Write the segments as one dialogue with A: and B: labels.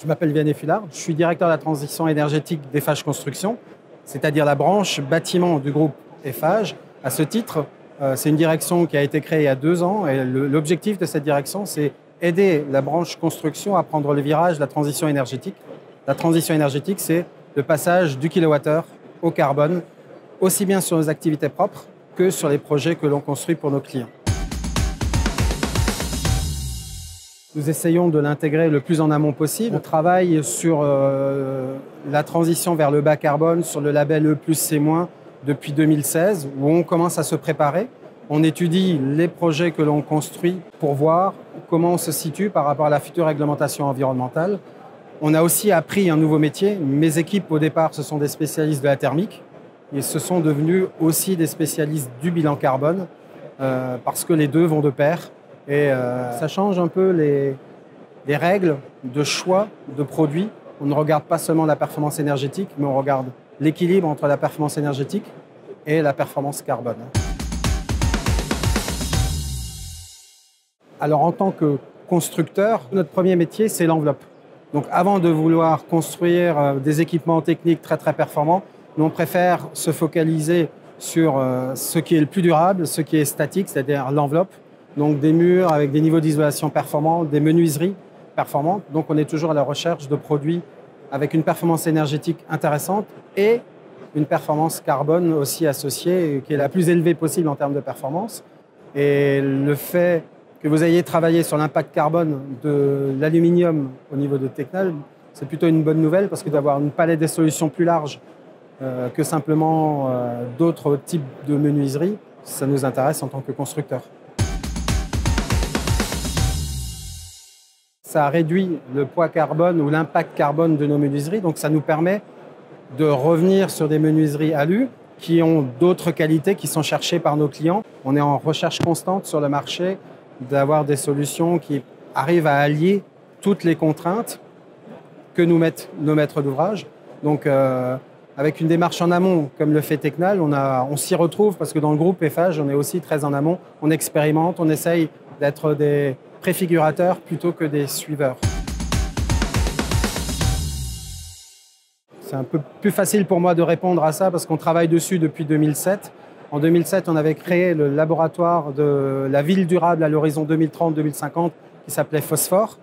A: Je m'appelle Vianney Fulard, je suis directeur de la transition énergétique d'Eiffage Construction, c'est-à-dire la branche bâtiment du groupe Eiffage. À ce titre, c'est une direction qui a été créée il y a 2 ans et l'objectif de cette direction, c'est aider la branche construction à prendre le virage de la transition énergétique. La transition énergétique, c'est le passage du kilowattheure au carbone, aussi bien sur nos activités propres que sur les projets que l'on construit pour nos clients. Nous essayons de l'intégrer le plus en amont possible. On travaille sur la transition vers le bas carbone, sur le label E+C- depuis 2016, où on commence à se préparer. On étudie les projets que l'on construit pour voir comment on se situe par rapport à la future réglementation environnementale. On a aussi appris un nouveau métier. Mes équipes, au départ, ce sont des spécialistes de la thermique et ce sont devenus aussi des spécialistes du bilan carbone parce que les deux vont de pair. Et ça change un peu les règles de choix de produits. On ne regarde pas seulement la performance énergétique, mais on regarde l'équilibre entre la performance énergétique et la performance carbone. Alors en tant que constructeur, notre premier métier, c'est l'enveloppe. Donc avant de vouloir construire des équipements techniques très performants, nous on préfère se focaliser sur ce qui est le plus durable, ce qui est statique, c'est-à-dire l'enveloppe. Donc des murs avec des niveaux d'isolation performants, des menuiseries performantes. Donc on est toujours à la recherche de produits avec une performance énergétique intéressante et une performance carbone aussi associée, qui est la plus élevée possible en termes de performance. Et le fait que vous ayez travaillé sur l'impact carbone de l'aluminium au niveau de Technal, c'est plutôt une bonne nouvelle parce que d'avoir une palette de solutions plus large que simplement d'autres types de menuiseries, ça nous intéresse en tant que constructeur. Ça réduit le poids carbone ou l'impact carbone de nos menuiseries, donc ça nous permet de revenir sur des menuiseries alu qui ont d'autres qualités qui sont cherchées par nos clients. On est en recherche constante sur le marché d'avoir des solutions qui arrivent à allier toutes les contraintes que nous mettent nos maîtres d'ouvrage. Donc avec une démarche en amont comme le fait Technal, on s'y retrouve parce que dans le groupe Eiffage, on est aussi très en amont, on expérimente, on essaye d'être des préfigurateurs plutôt que des suiveurs. C'est un peu plus facile pour moi de répondre à ça parce qu'on travaille dessus depuis 2007. En 2007, on avait créé le laboratoire de la ville durable à l'horizon 2030-2050 qui s'appelait Phosphore,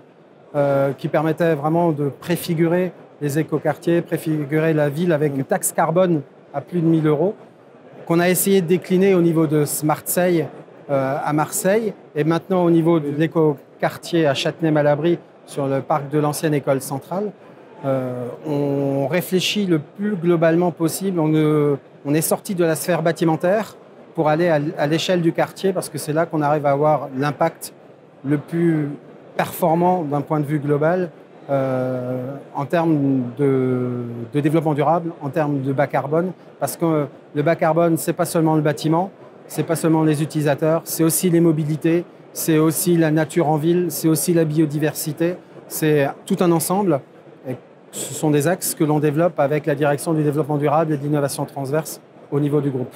A: qui permettait vraiment de préfigurer les écoquartiers, préfigurer la ville avec une taxe carbone à plus de 1 000 €, qu'on a essayé de décliner au niveau de Smartseille à Marseille et maintenant au niveau de l'écoquartier à Châtenay-Malabry sur le parc de l'ancienne école centrale. On réfléchit le plus globalement possible. On est sorti de la sphère bâtimentaire pour aller à l'échelle du quartier parce que c'est là qu'on arrive à avoir l'impact le plus performant d'un point de vue global en termes de développement durable, en termes de bas carbone. Parce que le bas carbone, ce n'est pas seulement le bâtiment, ce n'est pas seulement les utilisateurs, c'est aussi les mobilités, c'est aussi la nature en ville, c'est aussi la biodiversité, c'est tout un ensemble. Et ce sont des axes que l'on développe avec la direction du développement durable et de l'innovation transverse au niveau du groupe.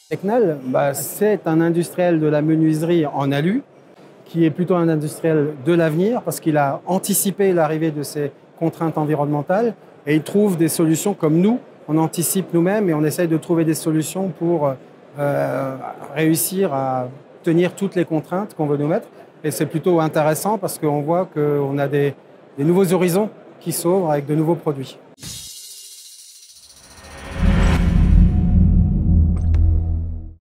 A: Technal, c'est un industriel de la menuiserie en alu, qui est plutôt un industriel de l'avenir parce qu'il a anticipé l'arrivée de ces contraintes environnementales et il trouve des solutions comme nous. On anticipe nous-mêmes et on essaye de trouver des solutions pour réussir à tenir toutes les contraintes qu'on veut nous mettre. Et c'est plutôt intéressant parce qu'on voit qu'on a des nouveaux horizons qui s'ouvrent avec de nouveaux produits.